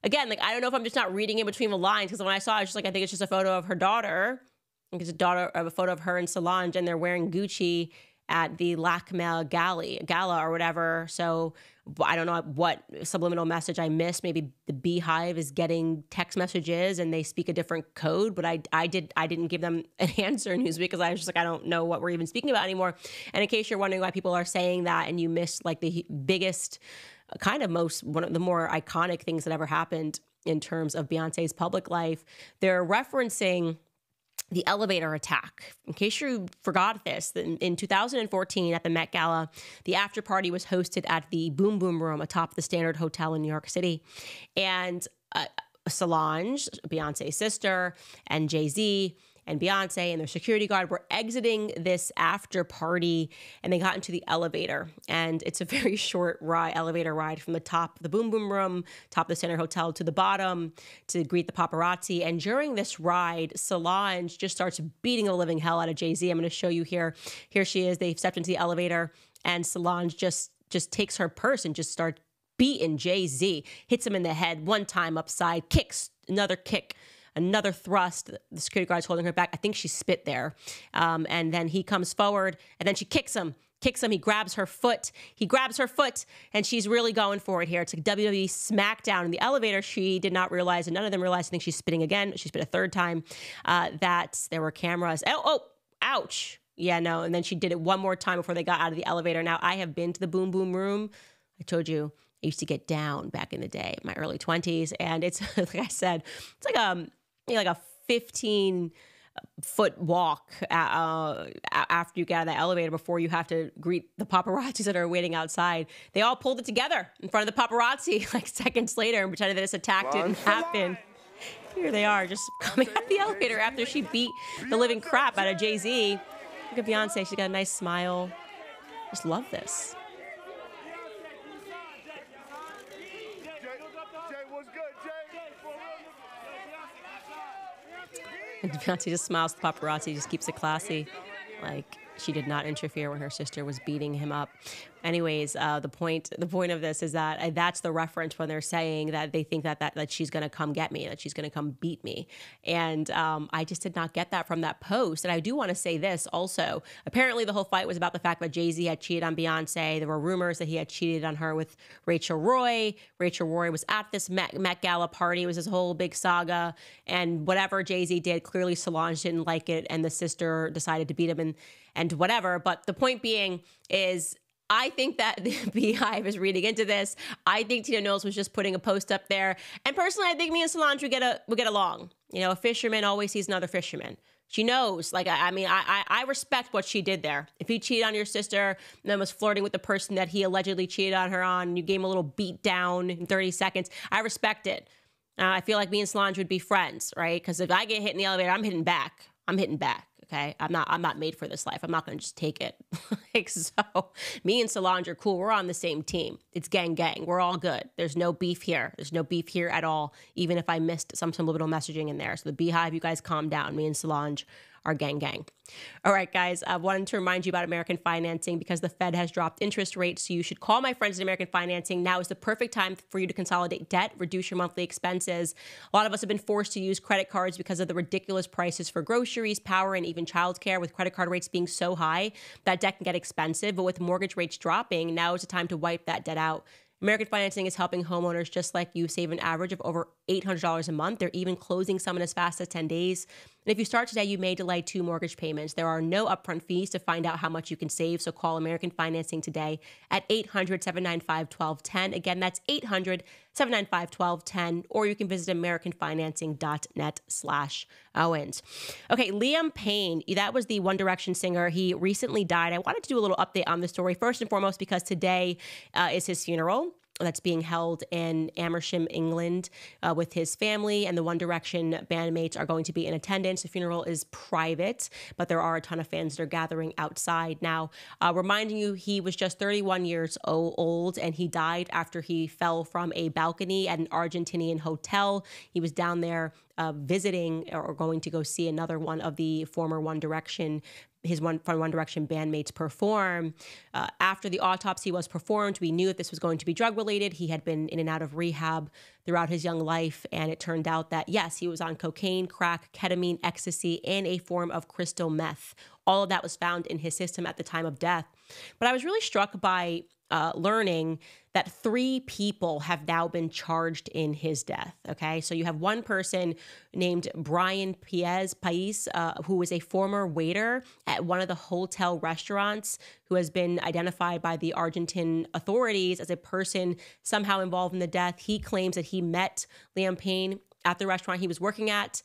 Again, I don't know if I'm just not reading in between the lines, because when I saw it, I was just I think it's just a photo of her daughter. I think it's a photo of her and Solange, and they're wearing Gucci at the LACMA Gala or whatever. So I don't know what subliminal message I missed. Maybe the Beehive is getting text messages and they speak a different code, but I didn't give them an answer in Newsweek because I was just I don't know what we're even speaking about anymore. And in case you're wondering why people are saying that and you missed the biggest, one of the more iconic things that ever happened in terms of Beyonce's public life, they're referencing the elevator attack. In case you forgot this, in 2014 at the Met Gala, the after party was hosted at the Boom Boom Room atop the Standard Hotel in New York City. And Solange, Beyonce's sister, and Jay-Z and Beyonce and their security guard were exiting this after party, and they got into the elevator. And it's a very short elevator ride from the top of the Boom Boom Room, top of the Center Hotel, to the bottom to greet the paparazzi. And during this ride, Solange just starts beating the living hell out of Jay-Z. I'm going to show you here. Here she is. They've stepped into the elevator, and Solange just takes her purse and just starts beating Jay-Z, hits him in the head one time upside, kicks, another kick, another thrust. The security guard's holding her back. I think she spit there. And then he comes forward, and then she kicks him. He grabs her foot. And she's really going for it here. It's a WWE smackdown in the elevator. She did not realize, and none of them realized, I think she's spitting again. She spit a third time, that there were cameras. Oh, ouch. Yeah, no. And then she did it one more time before they got out of the elevator. Now, I have been to the Boom Boom Room. I told you, I used to get down back in the day, my early 20s. And it's, like I said, it's like a 15-foot walk after you get out of the elevator before you have to greet the paparazzis that are waiting outside. They all pulled it together in front of the paparazzi like seconds later and pretended that this attack didn't happen. Here they are, just coming out of the elevator after she beat the living crap out of Jay-Z. Look at Beyonce. She's got a nice smile. Just love this. And Beyonce just smiles to the paparazzi, just keeps it classy. Like, she did not interfere when her sister was beating him up. Anyways, the point of this is that that's the reference when they're saying that they think that she's going to come get me, that she's going to come beat me. And I just did not get that from that post. And I do want to say this also. Apparently, the whole fight was about the fact that Jay-Z had cheated on Beyonce. There were rumors that he had cheated on her with Rachel Roy. Rachel Roy was at this Met Gala party. It was this whole big saga. And whatever Jay-Z did, clearly Solange didn't like it. And the sister decided to beat him and whatever. But the point being is, I think that the Beehive is reading into this. I think Tina Knowles was just putting a post up there. And personally, I think me and Solange would get along. You know, a fisherman always sees another fisherman. She knows. Like, I mean, I respect what she did there. If he cheated on your sister and then was flirting with the person that he allegedly cheated on her on, and you gave him a little beat down in 30 seconds, I respect it. I feel like me and Solange would be friends, right? Because if I get hit in the elevator, I'm hitting back. Okay, I'm not made for this life. I'm not going to just take it. Like, so me and Solange are cool. We're on the same team. It's gang. We're all good. There's no beef here. There's no beef here at all, even if I missed some subliminal messaging in there. So the Beehive, you guys calm down. Me and Solange are gang. All right, guys, I wanted to remind you about American Financing because the Fed has dropped interest rates. So you should call my friends at American Financing. Now is the perfect time for you to consolidate debt, reduce your monthly expenses. A lot of us have been forced to use credit cards because of the ridiculous prices for groceries, power, and even childcare. With credit card rates being so high, that debt can get expensive. But with mortgage rates dropping, now is the time to wipe that debt out. American Financing is helping homeowners just like you save an average of over $800 a month. They're even closing some in as fast as 10 days. And if you start today, you may delay 2 mortgage payments. There are no upfront fees to find out how much you can save. So call American Financing today at 800-795-1210. Again, that's 800-795-1210. Or you can visit americanfinancing.net/Owens. Okay, Liam Payne, that was the One Direction singer. He recently died. I wanted to do a little update on the story, first and foremost, because today is his funeral. That's being held in Amersham, England, with his family, and the One Direction bandmates are going to be in attendance. The funeral is private, but there are a ton of fans that are gathering outside. Now, reminding you, he was just 31 years old, and he died after he fell from a balcony at an Argentinian hotel. He was down there visiting or going to go see another one of the former One Direction One Direction bandmates perform. After the autopsy was performed, we knew that this was going to be drug-related. He had been in and out of rehab throughout his young life, and it turned out that, yes, he was on cocaine, crack, ketamine, ecstasy, and a form of crystal meth. All of that was found in his system at the time of death. But I was really struck by learning that 3 people have now been charged in his death, okay? So you have one person named Brian Pais, who was a former waiter at one of the hotel restaurants, who has been identified by the Argentine authorities as a person somehow involved in the death. He claims that he met Liam Payne at the restaurant he was working at.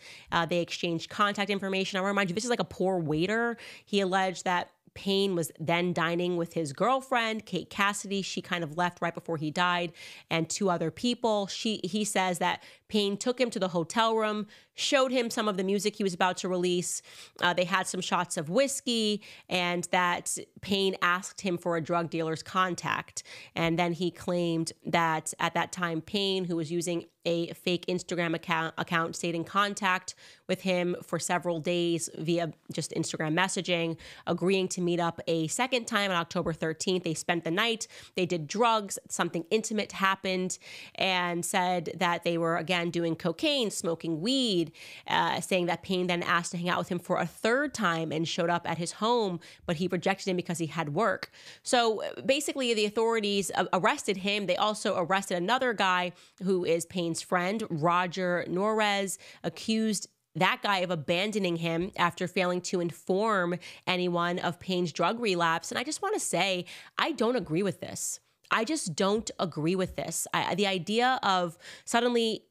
They exchanged contact information. I remind you, this is like a poor waiter. He alleged that Payne was then dining with his girlfriend, Kate Cassidy. She kind of left right before he died, and 2 other people. He says that Payne took him to the hotel room, showed him some of the music he was about to release. They had some shots of whiskey, and that Payne asked him for a drug dealer's contact. And then he claimed that at that time, Payne, who was using a fake Instagram account, stayed in contact with him for several days via just Instagram messaging, agreeing to meet up a second time on October 13th. They spent the night, they did drugs, something intimate happened, and said that they were, again, doing cocaine, smoking weed, saying that Payne then asked to hang out with him for a third time and showed up at his home, but he rejected him because he had work. So basically, the authorities arrested him. They also arrested another guy who is Payne's friend, Roger Norez, accused that guy of abandoning him after failing to inform anyone of Payne's drug relapse. And I just want to say, I don't agree with this. I just don't agree with this. The idea of suddenly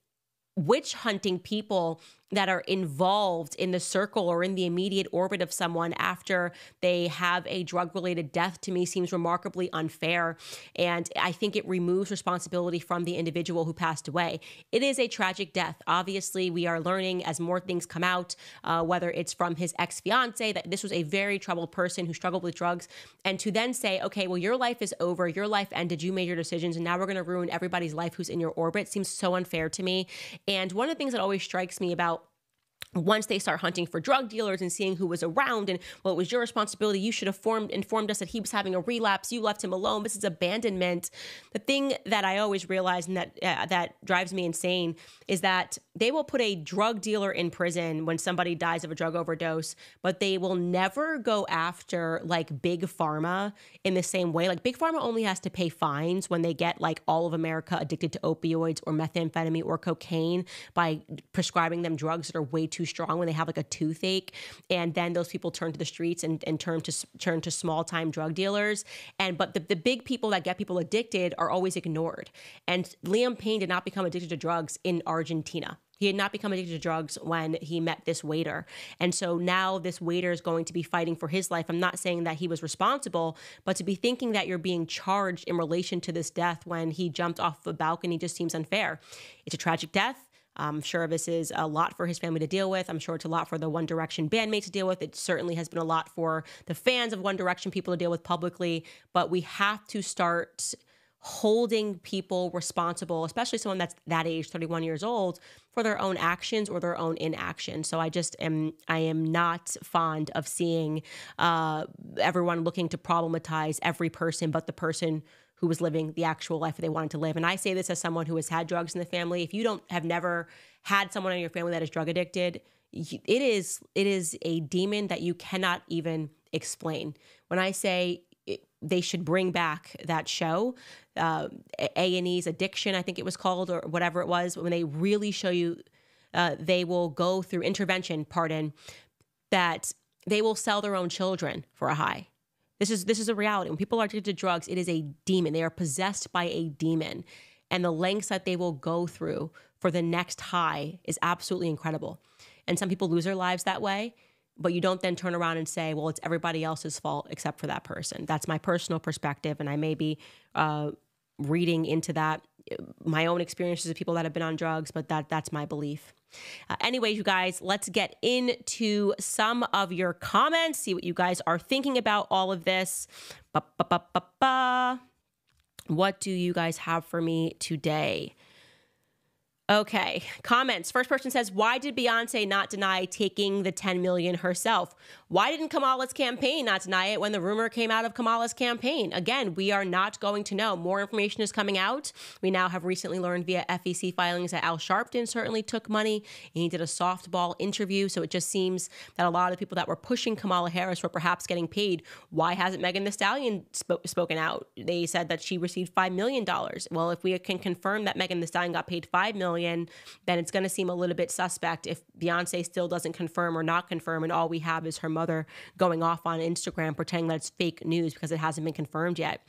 witch hunting people that are involved in the circle or in the immediate orbit of someone after they have a drug-related death, to me, seems remarkably unfair. And I think it removes responsibility from the individual who passed away. It is a tragic death. Obviously, we are learning as more things come out, whether it's from his ex-fiance, that this was a very troubled person who struggled with drugs, and to then say, okay, well, your life is over, your life ended, you made your decisions, and now we're going to ruin everybody's life who's in your orbit, seems so unfair to me. And one of the things that always strikes me about once they start hunting for drug dealers and seeing who was around and, well, it was your responsibility, you should have informed us that he was having a relapse, you left him alone, this is abandonment. The thing that I always realize and that drives me insane is that they will put a drug dealer in prison when somebody dies of a drug overdose, but they will never go after like big pharma in the same way. Like big pharma only has to pay fines when they get like all of America addicted to opioids or methamphetamine or cocaine by prescribing them drugs that are way too strong when they have like a toothache, and then those people turn to the streets and turn to small time drug dealers. But the big people that get people addicted are always ignored. And Liam Payne did not become addicted to drugs in Argentina. He had not become addicted to drugs when he met this waiter. And so now this waiter is going to be fighting for his life. I'm not saying that he was responsible, but to be thinking that you're being charged in relation to this death when he jumped off a balcony just seems unfair. It's a tragic death. I'm sure this is a lot for his family to deal with. I'm sure it's a lot for the One Direction bandmates to deal with. It certainly has been a lot for the fans of One Direction people to deal with publicly. But we have to start holding people responsible, especially someone that's that age, 31 years old, for their own actions or their own inaction. So I am not fond of seeing everyone looking to problematize every person but the person who was living the actual life that they wanted to live. And I say this as someone who has had drugs in the family. If you have never had someone in your family that is drug addicted, it is a demon that you cannot even explain. When I say they should bring back that show, A&E's Addiction, I think it was called, or whatever it was, when they really show you, they will go through intervention, that they will sell their own children for a high. This is a reality. When people are addicted to drugs, it is a demon. They are possessed by a demon. And the lengths that they will go through for the next high is absolutely incredible. And some people lose their lives that way, but you don't then turn around and say, well, it's everybody else's fault except for that person. That's my personal perspective, and I may be reading into that my own experiences of people that have been on drugs, but that's my belief. Anyways, you guys, let's get into some of your comments, see what you guys are thinking about all of this. What do you guys have for me today? Okay, comments. First person says, why did Beyonce not deny taking the $10 million herself? Why didn't Kamala's campaign not deny it when the rumor came out of Kamala's campaign? Again, we are not going to know. More information is coming out. We now have recently learned via FEC filings that Al Sharpton certainly took money, and he did a softball interview. So it just seems that a lot of the people that were pushing Kamala Harris were perhaps getting paid. Why hasn't Megan Thee Stallion spoken out? They said that she received $5 million. Well, if we can confirm that Megan Thee Stallion got paid $5 million, then it's going to seem a little bit suspect if Beyonce still doesn't confirm or not confirm, and all we have is her mother going off on Instagram pretending that it's fake news because it hasn't been confirmed yet.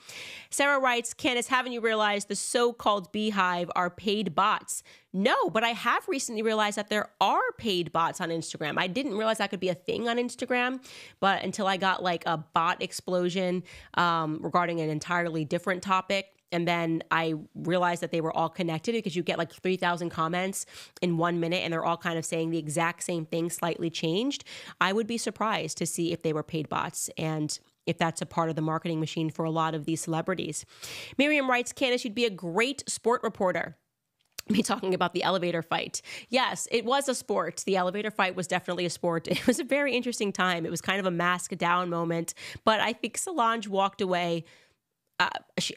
Sarah writes, Candace, haven't you realized the so-called beehive are paid bots? No, but I have recently realized that there are paid bots on Instagram. I didn't realize that could be a thing on Instagram, but until I got like a bot explosion regarding an entirely different topic. And then I realized that they were all connected because you get like 3,000 comments in 1 minute and they're all kind of saying the exact same thing, slightly changed. I would be surprised to see if they were paid bots and if that's a part of the marketing machine for a lot of these celebrities. Miriam writes, Candace, you'd be a great sport reporter. Me talking about the elevator fight. Yes, it was a sport. The elevator fight was definitely a sport. It was a very interesting time. It was kind of a mask down moment, but I think Solange walked away.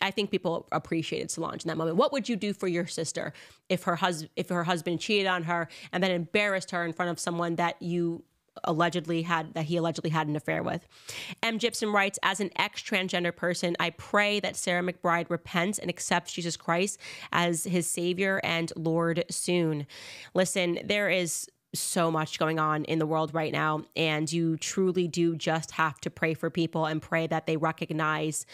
I think people appreciated Solange in that moment. What would you do for your sister if her husband cheated on her and then embarrassed her in front of someone that he allegedly had an affair with? M. Gibson writes, as an ex-transgender person, I pray that Sarah McBride repents and accepts Jesus Christ as his Savior and Lord soon. Listen, there is so much going on in the world right now, and you truly do just have to pray for people and pray that they recognize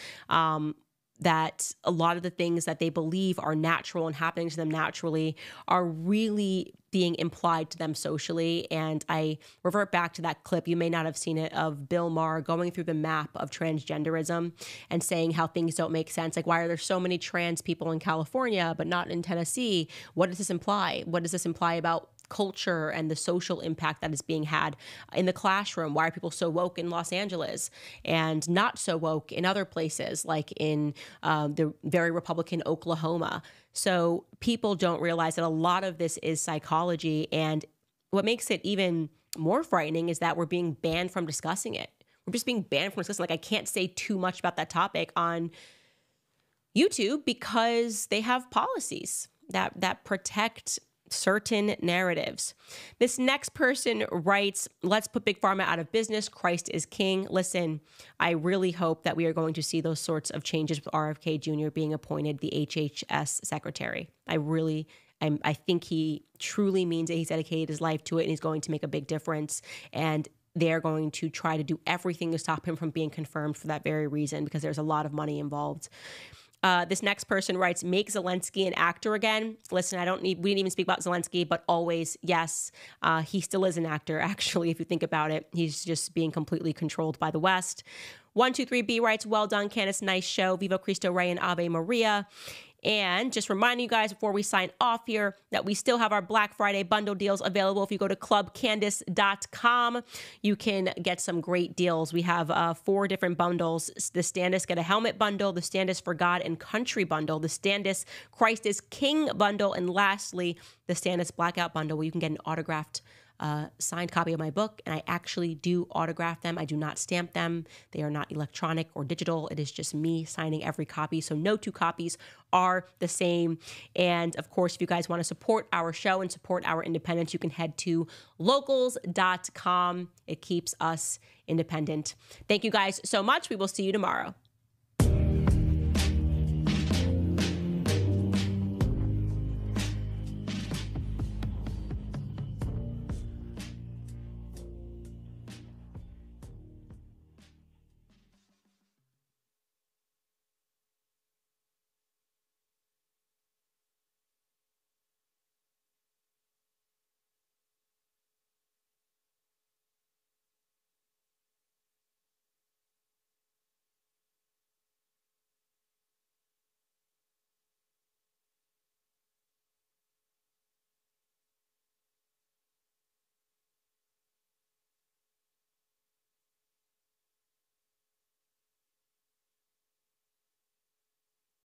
that a lot of the things that they believe are natural and happening to them naturally are really being implied to them socially. And I revert back to that clip, you may not have seen it, of Bill Maher going through the map of transgenderism and saying how things don't make sense. Like, why are there so many trans people in California but not in Tennessee? What does this imply? What does this imply about culture and the social impact that is being had in the classroom? Why are people so woke in Los Angeles and not so woke in other places, like in the very Republican Oklahoma? So people don't realize that a lot of this is psychology. And what makes it even more frightening is that we're being banned from discussing it. We're just being banned from discussing. Like, I can't say too much about that topic on YouTube because they have policies that protect certain narratives. This next person writes, let's put Big Pharma out of business. Christ is king. Listen, I really hope that we are going to see those sorts of changes with RFK Jr. being appointed the HHS secretary. I think he truly means it. He's dedicated his life to it and he's going to make a big difference. And they're going to try to do everything to stop him from being confirmed for that very reason, because there's a lot of money involved. This next person writes, make Zelensky an actor again. Listen, we didn't even speak about Zelensky, but always, yes, he still is an actor, actually, if you think about it. He's just being completely controlled by the West. 123B writes, well done, Candace, nice show. Viva Cristo Rey and Ave Maria. And just reminding you guys before we sign off here that we still have our Black Friday bundle deals available. If you go to clubcandace.com, you can get some great deals. We have 4 different bundles. The Standish Get a Helmet bundle, the Standish for God and Country bundle, the Standish Christ is King bundle, and lastly, the Standish Blackout bundle, where you can get an autographed signed copy of my book, and I actually do autograph them. I do not stamp them. They are not electronic or digital. It is just me signing every copy, so no 2 copies are the same. And of course, if you guys want to support our show and support our independence, you can head to locals.com. It keeps us independent. Thank you guys so much. We will see you tomorrow.